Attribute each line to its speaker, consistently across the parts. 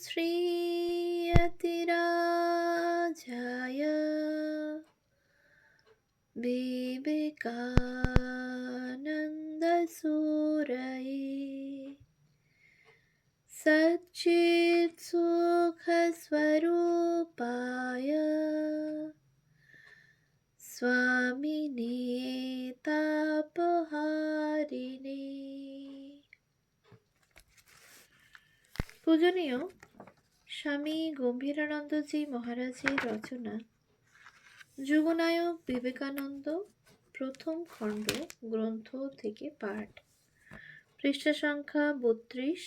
Speaker 1: श्रीयतिराजाय विवेकानन्दसूरये सच्चित्सुखस्वरूपाय स्वामिने तापहारिणे। পূজনীয় স্বামী গম্ভীরানন্দজি মহারাজের রচনা যুগনায়ক বিবেকানন্দ প্রথম খণ্ড গ্রন্থ থেকে পাঠ। পৃষ্ঠা সংখ্যা 32।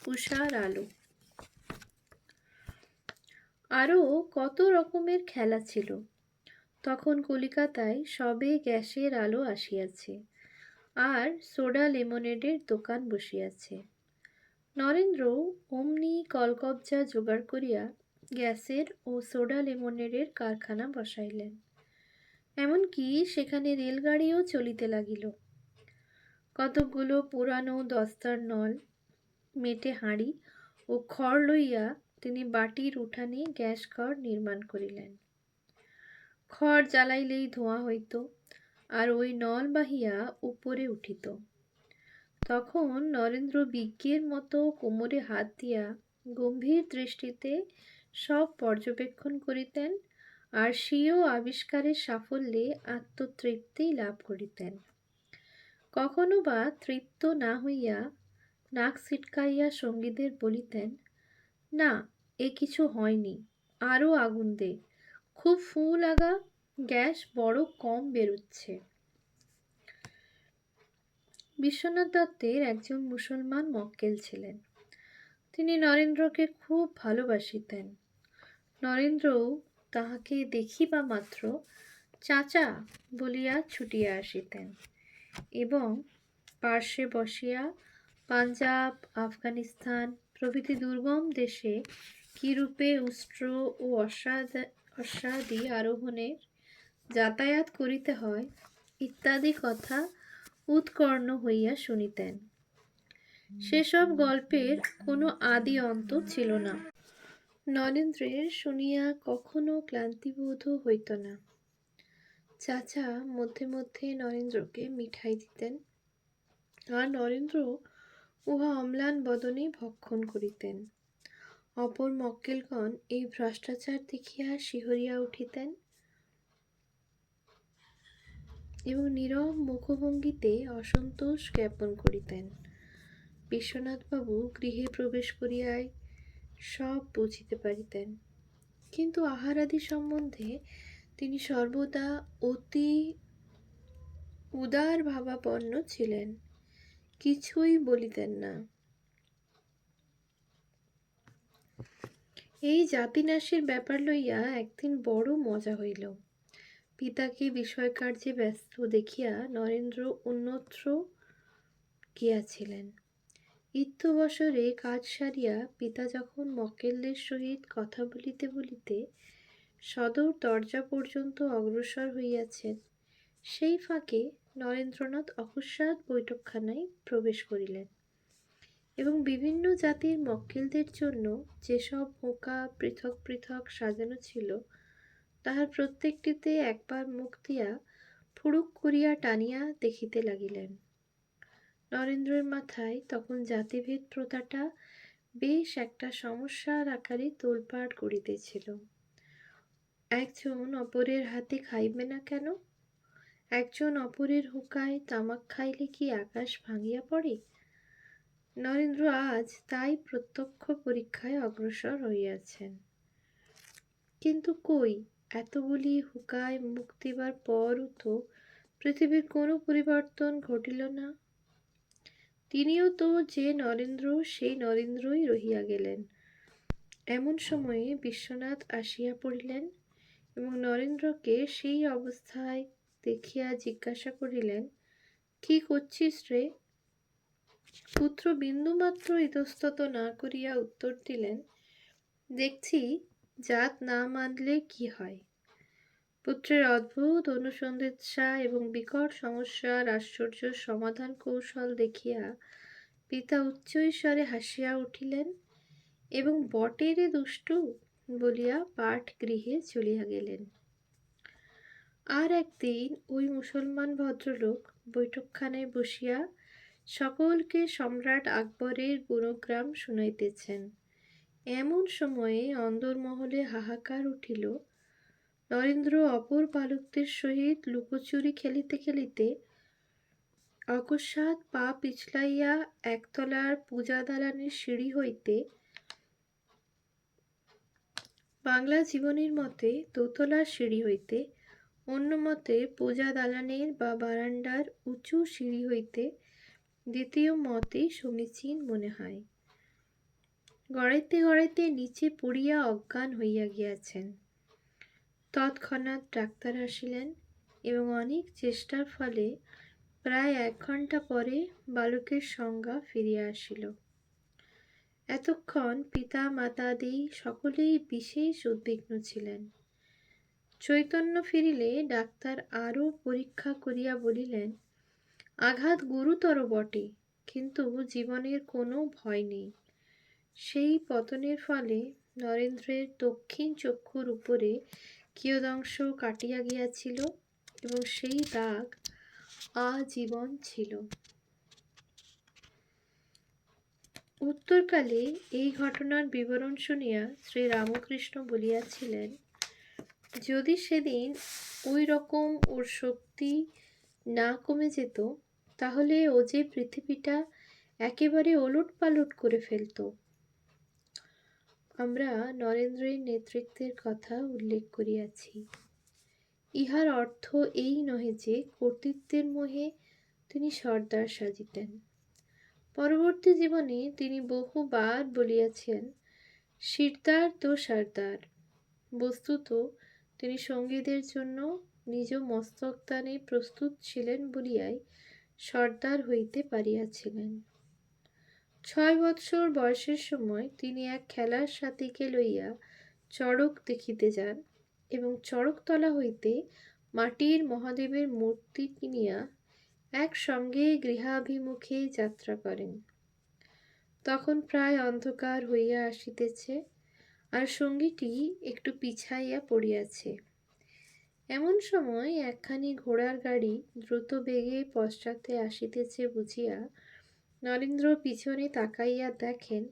Speaker 1: উষার আলো। আরও কত রকমের খেলা ছিল। তখন কলিকাতায় সবে গ্যাসের আলো আসিয়াছে, আর সোডা লেমনেডের দোকান বসিয়াছে। নরেন্দ্র অমনি কলকবজা জোগাড় করিয়া গ্যাসের ও সোডা লেমনেডের কারখানা বসাইলেন। এমনকি সেখানে রেলগাড়িও চলিতে লাগিল। কতকগুলো পুরানো দস্তার নল, মেটে হাঁড়ি ও খড় লইয়া তিনি বাটির উঠানে গ্যাস ঘর নির্মাণ করিলেন। খড় জ্বালাইলেই ধোঁয়া হইত, আর ওই নল বাহিয়া উপরে উঠিত। তখন নরেন্দ্র বিজ্ঞের মতো কোমরে হাত দিয়া গম্ভীর দৃষ্টিতে সব পর্যবেক্ষণ করিতেন, আর স্বীয় আবিষ্কারের সাফল্যে আত্মতৃপ্তি লাভ করিতেন। কখনো বা তৃপ্ত না হইয়া নাক ছিটকাইয়া সঙ্গীদের বলিতেন, না, এ কিছু হয়নি, আরও আগুন দে, খুব ফু লাগা, গ্যাস বড় কম বেরুচ্ছে। বিশ্বনাথ দত্তের একজন মুসলমান মক্কেল ছিলেন। তিনি নরেন্দ্রকে খুব ভালোবাসিতেন। নরেন্দ্রও তাহাকে দেখিবা মাত্র চাচা বলিয়া ছুটিয়া আসিতেন, এবং পার্শ্বে বসিয়া পাঞ্জাব, আফগানিস্তান প্রভৃতি দুর্গম দেশে কিরূপে উষ্ট্র ও অশ্বাদি আরোহণের যাতায়াত করিতে হয় ইত্যাদি কথা উৎকর্ণ হইয়া শুনিতেন। সেসব গল্পের কোনো আদি অন্ত ছিল না। নরেন্দ্রের শুনিয়া কখনো ক্লান্তিবোধ হইত না। চাচা মধ্যে মধ্যে নরেন্দ্রকে মিঠাই দিতেন, আর নরেন্দ্র উহা অম্লান বদনে ভক্ষণ করিতেন। অপর মক্কেলগণ এই ভ্রষ্টাচার দেখিয়া শিহরিয়া উঠিতেন এবং নীরব মুখভঙ্গিতে অসন্তোষ জ্ঞাপন করিতেন। বিশ্বনাথবাবু গৃহে প্রবেশ করিয়াই সব বুঝিতে পারিতেন, কিন্তু আহারাদি সম্বন্ধে তিনি সর্বদা অতি উদার ভাবাপন্ন ছিলেন, কিছুই বলিতেন না। এই জাতিনাশের ব্যাপার লইয়া একদিন বড় মজা হইল। পিতাকে বিষয়কার্যে ব্যস্ত দেখিয়া নরেন্দ্র অন্যত্র গিয়াছিলেন। ইত্যবসরে কাজ সারিয়া পিতা যখন মক্কেলদের সহিত কথা বলিতে বলিতে সদর দরজা পর্যন্ত অগ্রসর হইয়াছেন, সেই ফাঁকে নরেন্দ্রনাথ অকস্মাৎ বৈঠকখানায় প্রবেশ করিলেন এবং বিভিন্ন জাতির মক্কেলদের জন্য যেসব হুঁকা পৃথক পৃথক সাজানো ছিল তাহার প্রত্যেকটিতে একবার মুখ দিয়া ফুড়ুক করিয়া টানিয়া দেখিতে লাগিলেন। নরেন্দ্রের মাথায় তখন জাতিভেদ প্রথাটা বেশ একটা সমস্যার আকারে তোলপাড় করিতেছিল। একজন অপরের হাতে খাইবে না কেন? একজন অপরের হুঁকায় তামাক খাইলে কি আকাশ ভাঙিয়া পড়ে? নরেন্দ্র আজ তাই প্রত্যক্ষ পরীক্ষায় অগ্রসর হইয়াছেন। কিন্তু কই, এতগুলি হুঁকায় মুখ দিবার পরও তো পৃথিবীর কোনো পরিবর্তন ঘটিল না। তিনিও তো যে নরেন্দ্র, সেই নরেন্দ্রই রহিয়া গেলেন। এমন সময়ে বিশ্বনাথ আসিয়া পড়িলেন এবং নরেন্দ্রকে সেই অবস্থায় দেখিয়া জিজ্ঞাসা করিলেন, কি করছিস রে? পুত্র বিন্দুমাত্র ইতস্তত না করিয়া উত্তর দিলেন, দেখছি জাত না মানলে কি হয়। পুত্রের অদ্ভুত অনুসন্ধিৎসা এবং বিকট সমস্যার আশ্চর্য সমাধান কৌশল দেখিয়া পিতা উচ্চৈঃস্বরে হাসিয়া উঠিলেন এবং বটেরে দুষ্টু বলিয়া পাঠ গৃহে চলিয়া গেলেন। আর একদিন ওই মুসলমান ভদ্রলোক বৈঠকখানায় বসিয়া সকলকে সম্রাট আকবরের গুণগ্রাম শুনাইতেছেন। এমন সময়ে অন্দরমহলে হাহাকার উঠিল। নরেন্দ্র অপর বালকদের সহিত লুকোচুরি খেলিতে খেলিতে অকস্মাৎ পা পিছলাইয়া একতলার পূজা দালানের সিঁড়ি হইতে বাংলা জীবনীর মতে দোতলার সিঁড়ি হইতে, অন্য মতে পূজা দালানের বা বারান্দার উঁচু সিঁড়ি হইতে, দ্বিতীয় মতেই সমীচীন মনে হয়, গড়াইতে গড়াইতে নিচে পড়িয়া অজ্ঞান হইয়া গিয়াছেন। তৎক্ষণাৎ ডাক্তার আসিলেন এবং অনেক চেষ্টার ফলে প্রায় 1 ঘণ্টা পরে বালকের সংজ্ঞা ফিরিয়া আসিল। এতক্ষণ পিতা মাতাদি সকলেই বিশেষ উদ্বিগ্ন ছিলেন। চৈতন্য ফিরিলে ডাক্তার আরও পরীক্ষা করিয়া বলিলেন, আঘাত গুরুতর বটে, কিন্তু জীবনের কোনো ভয় নেই। সেই পতনের ফলে নরেন্দ্রের দক্ষিণ চক্ষুর উপরে কিয়দংশ কাটিয়া গিয়াছিল এবং সেই দাগ আজীবন ছিল। উত্তরকালে এই ঘটনার বিবরণ শুনিয়া শ্রীরামকৃষ্ণ বলিয়াছিলেন, যদি সেদিন ওই রকম ওর শক্তি না কমে যেত, তাহলে ও যে পৃথিবীটা একেবারে ওলট পালট করে ফেলত। আমরা নরেন্দ্রের নেতৃত্বের কথা উল্লেখ করিয়াছি। ইহার অর্থ এই নহে যে কর্তৃত্বের মোহে তিনি সর্দার সাজিতেন। পরবর্তী জীবনে তিনি বহুবার বলিয়াছেন, সিরদার তো সর্দার। বস্তুত তিনি সঙ্গীদের জন্য নিজ মস্তকদানে প্রস্তুত ছিলেন বলিয়াই সর্দার হইতে পারিয়াছিলেন। 6 বৎসর বয়সের সময় তিনি এক খেলার সাথীকে লইয়া চড়ক দেখিতে যান এবং চড়কতলা হইতে মাটির মহাদেবের মূর্তি কিনিয়া একসঙ্গে গৃহাভিমুখে যাত্রা করেন। তখন প্রায় অন্ধকার হইয়া আসিতেছে, আর সঙ্গীটি একটু পিছাইয়া পড়িয়াছে। এমন সময় একখানি ঘোড়ার গাড়ি দ্রুত বেগে পশ্চাতে আসিতেছে বুঝিয়া নরেন্দ্র পিছনে তাকাইয়া দেখেন,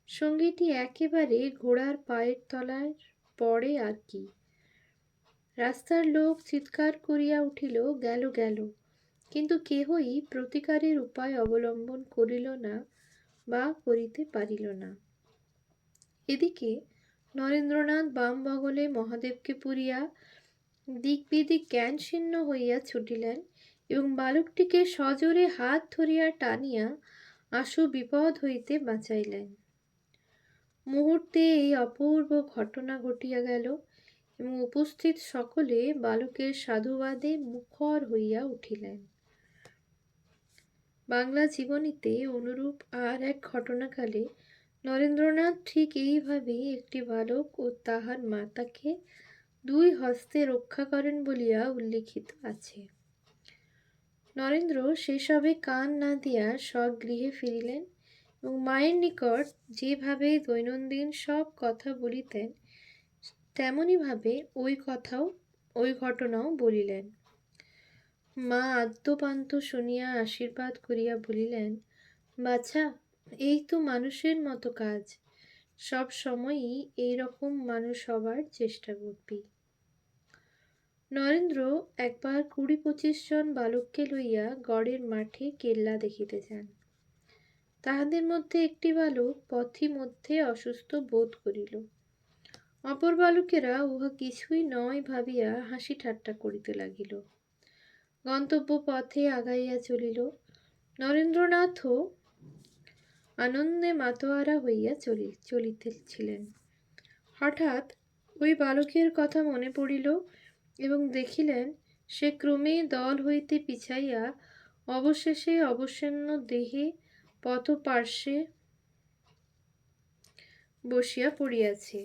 Speaker 1: সঙ্গীটি একেবারে ঘোড়ার পায়ের তলায় পড়ে আর কি। রাস্তার লোক চিৎকার করিয়া উঠিল, গেল গেল, কিন্তু কেহই প্রতিকারের উপায় অবলম্বন করিল না বা করিতে পারিল না। এদিকে নরেন্দ্রনাথ বাম বগলে মহাদেবকে পুরিয়া দিক বিদিক জ্ঞানশূন্য হইয়া ছুটিলেন এবং বালকটিকে সজোরে হাত ধরিয়া টানিয়া আশু বিপদ হইতে বাঁচাইলেন। মুহূর্তে এই অপূর্ব ঘটনা ঘটিয়া গেল এবং উপস্থিত সকলে বালকের সাধুবাদে মুখর হইয়া উঠিলেন। বাংলা জীবনীতে অনুরূপ আর এক ঘটনাকালে নরেন্দ্রনাথ ঠিক এইভাবেই একটি বালক ও তাহার মাতাকে 2 হস্তে রক্ষা করেন বলিয়া উল্লিখিত আছে। নরেন্দ্র সেসবে কান না দিয়া স্বগৃহে ফিরিলেন এবং মায়ের নিকট যেভাবে দৈনন্দিন সব কথা বলিতেন তেমনিভাবে ওই ঘটনাও বলিলেন। মা আদ্যোপান্ত শুনিয়া আশীর্বাদ করিয়া বলিলেন, বাছা, এই তো মানুষের মতো কাজ, সব সময়ই এইরকম মানুষ হবার চেষ্টা করবি। নরেন্দ্র একবার 20-25 জন বালককে লইয়া গড়ের মাঠে কেল্লা দেখিতে যান। তাহাদের মধ্যে একটি বালক পথিমধ্যে অসুস্থ বোধ করিল। অপর বালকেরা উহা কিছুই নয় ভাবিয়া হাসি ঠাট্টা করিতে লাগিল। গন্তব্য পথে আগাইয়া চলিল। নরেন্দ্রনাথও আনন্দে মাতোয়ারা হইয়া চলিতেছিলেন। হঠাৎ ওই বালকের কথা মনে পড়িল এবং দেখিলেন সে ক্রমে দল হইতে পিছাইয়া অবশেষে অবসন্ন দেহে পথপার্শ্বে বসিয়া পড়িয়াছে।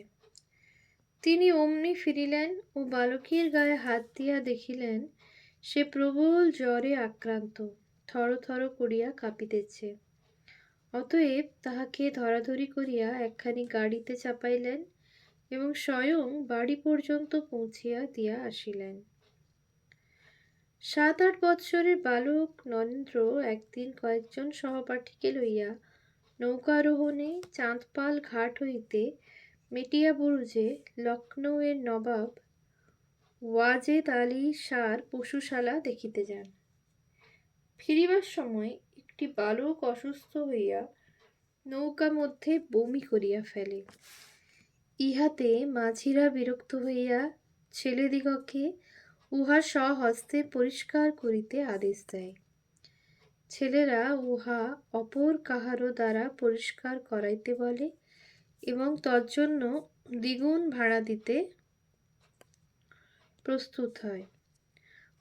Speaker 1: তিনি অমনি ফিরিলেন ও বালকের গায়ে হাত দিয়া দেখিলেন সে প্রবল জ্বরে আক্রান্ত, থর থর করিয়া কাঁপিতেছে। অতএব তাহাকে ধরাধরি করিয়া একখানি গাড়িতে চাপাইলেন এবং স্বয়ং বাড়ি পর্যন্ত পৌঁছিয়া দিয়া আসিলেন। 7-8 বৎসরের বালক নরেন্দ্র একদিন কয়েকজন সহপাঠীকে লইয়া নৌকারোহণে চাঁদপাল ঘাট হইতে মেটিয়া বুরুজে লখনৌয়ের নবাব ওয়াজেদ আলী শাহর পশুশালা দেখিতে যান। ফিরিবার সময় একটি বালক অসুস্থ হইয়া নৌকা মধ্যে বমি করিয়া ফেলে। ইহাতে মাঝিরা বিরক্ত হইয়া ছেলেদিগকে উহা স্বহস্তে পরিষ্কার করিতে আদেশ দেয়। ছেলেরা উহা অপর কাহারও দ্বারা পরিষ্কার করাইতে বলে এবং তজ্জন্য দ্বিগুণ ভাড়া দিতে প্রস্তুত হয়।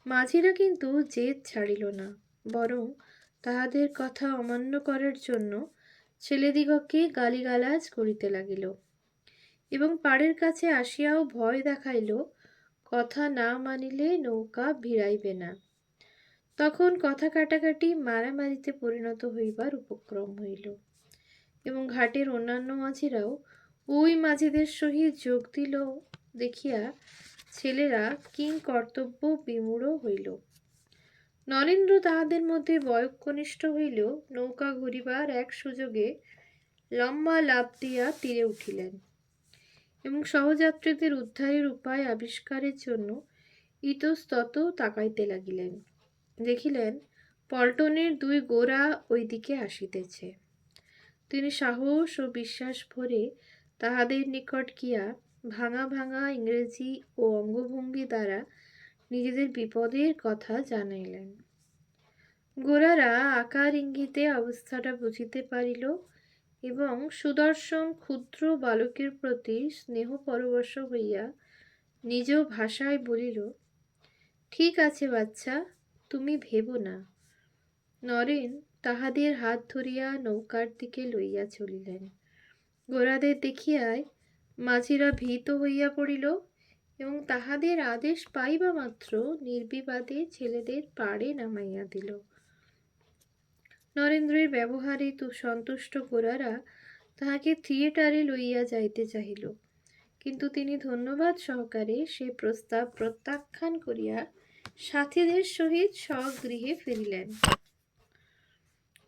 Speaker 1: মাঝিরা কিন্তু জেদ ছাড়িল না, বরং তাহাদের কথা অমান্য করার জন্য ছেলেদিগকে গালিগালাজ করিতে লাগিল এবং পাড়ের কাছে আসিয়াও ভয় দেখাইল, কথা না মানিলে নৌকা ভিড়াইবে না। তখন কথা কাটাকাটি মারামারিতে পরিণত হইবার উপক্রম হইল এবং ঘাটের অন্যান্য মাঝিরাও ওই মাঝিদের সহিত যোগ দিল দেখিয়া ছেলেরা কিং কর্তব্য বিমূঢ় হইল। নরেন্দ্র তাহাদের মধ্যে বয়ঃকনিষ্ঠ হইলেও নৌকা ঘুরিবার এক সুযোগে লম্বা লাফ দিয়া তীরে উঠিলেন এবং সহযাত্রীদের উদ্ধারের উপায় আবিষ্কারের জন্য ইতস্তত তাকাইতে লাগিলেন। দেখিলেন পল্টনের 2 গোরা ওই দিকে আসিতেছে। তিনি সাহস ও বিশ্বাস ভরে তাহাদের নিকট গিয়া ভাঙা ভাঙা ইংরেজি ও অঙ্গভঙ্গি দ্বারা নিজেদের বিপদের কথা জানাইলেন। গোরারা আকার ইঙ্গিতে অবস্থাটা বুঝিতে পারিল এবং সুদর্শন ক্ষুদ্র বালকের প্রতি স্নেহ পরবশ হইয়া নিজ ভাষায় বলিল, ঠিক আছে বাচ্চা, তুমি ভেবো না। নরেন তাহাদের হাত ধরিয়া নৌকার দিকে লইয়া চলিলেন। গোরাদের দেখিয়াই মাঝিরা ভীত হইয়া পড়িল এবং তাহাদের আদেশ পাইবা মাত্র নির্বিবাদে ছেলেদের পাড়ে নামাইয়া দিল। নরেন্দ্রের ব্যবহারে সন্তুষ্ট গোরারা তাহাকে থিয়েটারে লইয়া যাইতে চাহিল, কিন্তু তিনি ধন্যবাদ সহকারে সে প্রস্তাব প্রত্যাখ্যান করিয়া সাথীদের সহিত স্বগৃহে ফিরিলেন।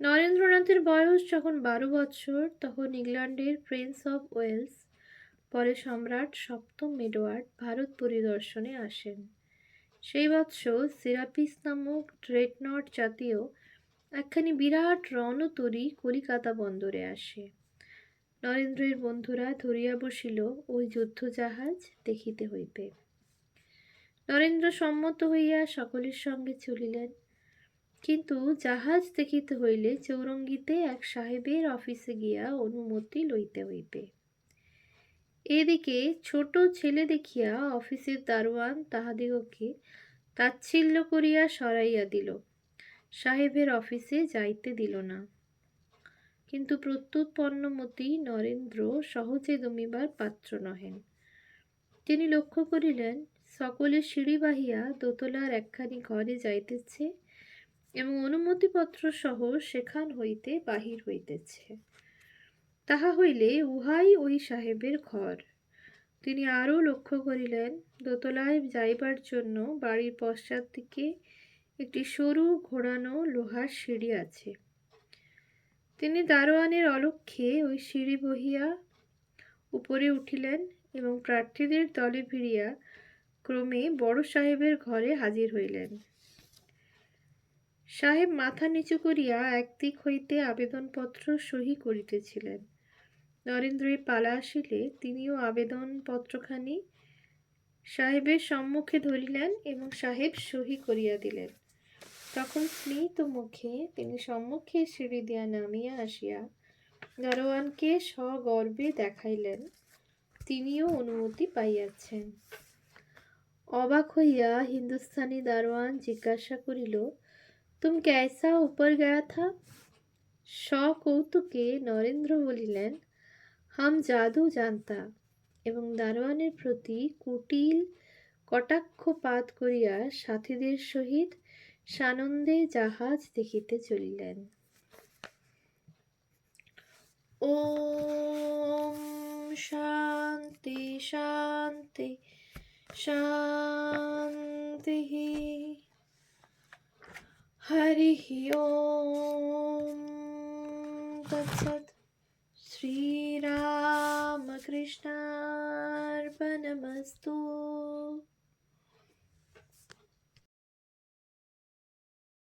Speaker 1: নরেন্দ্রনাথের বয়স যখন 12 বৎসর, তখন ইংল্যান্ডের প্রিন্স অফ ওয়েলস, পরে সম্রাট 7ম এডওয়ার্ড ভারত পরিদর্শনে আসেন। সেই বৎসর সিরাপিস নামক ড্রেডনট জাতীয় একখানি বিরাট রণতরী কলিকাতা বন্দরে আসে। নরেন্দ্রের বন্ধুরা ধরিয়া বসিল ওই যুদ্ধজাহাজ দেখিতে হইবে। নরেন্দ্র সম্মত হইয়া সকলের সঙ্গে চলিলেন, কিন্তু জাহাজ দেখিতে হইলে চৌরঙ্গিতে এক সাহেবের অফিসে গিয়া অনুমতি লইতে হইবে। এদিকে ছোট ছেলে দেখিয়া অফিসের দারোয়ান তাহাদিগকে তাচ্ছিল্য করিয়া সরাইয়া দিল, সাহেবের অফিসে যাইতে দিল না। কিন্তু প্রত্যুৎপন্নমতি নরেন্দ্র সহজে দমিবার পাত্র নহেন। তিনি লক্ষ্য করিলেন সকলে সিঁড়ি বাহিয়া দোতলার একখানি ঘরে যাইতেছে এবং অনুমতিপত্র সহ সেখান হইতে বাহির হইতেছে। তাহা হইলে উহাই ওই সাহেবের ঘর। তিনি আরও লক্ষ্য করিলেন দোতলায় যাইবার জন্য বাড়ির পশ্চাৎ দিকে একটি সরু ঘোরানো লোহার সিঁড়ি আছে। তিনি দারোয়ানের অলক্ষ্যে ওই সিঁড়ি বহিয়া উপরে উঠিলেন এবং প্রার্থীদের দলে ভিড়িয়া ক্রমে বড় সাহেবের ঘরে হাজির হইলেন। সাহেব মাথা নিচু করিয়া একদিক হইতে আবেদনপত্র সহি করিতেছিলেন। নরেন্দ্রের পালা আসিলে তিনিও আবেদনপত্রখানি সাহেবের সম্মুখে ধরিলেন এবং সাহেব সহি করিয়া দিলেন। তখন স্মিত মুখে তিনি সম্মুখে সিঁড়ি দিয়া নামিয়া আসিয়া দারোয়ানকে সগর্বে দেখাইলেন তিনিও অনুমতি পাইয়াছেন। অবাক হইয়া হিন্দুস্থানি দারোয়ান জিজ্ঞাসা করিল, তুম कैसा ऊपर गया था? সকৌতুকে নরেন্দ্র বলিলেন, হাম জাদু জানতা, এবং দারোয়ানের প্রতি কুটিল কটাক্ষপাত করিয়া সাথীদের সহিত সানন্দে জাহাজ দেখিতে চলিলেন। ওম শান্তি শান্তি শান্তি। হরিঃ ওম তৎসৎ। শ্রীরামকৃষ্ণার্পণমস্তু।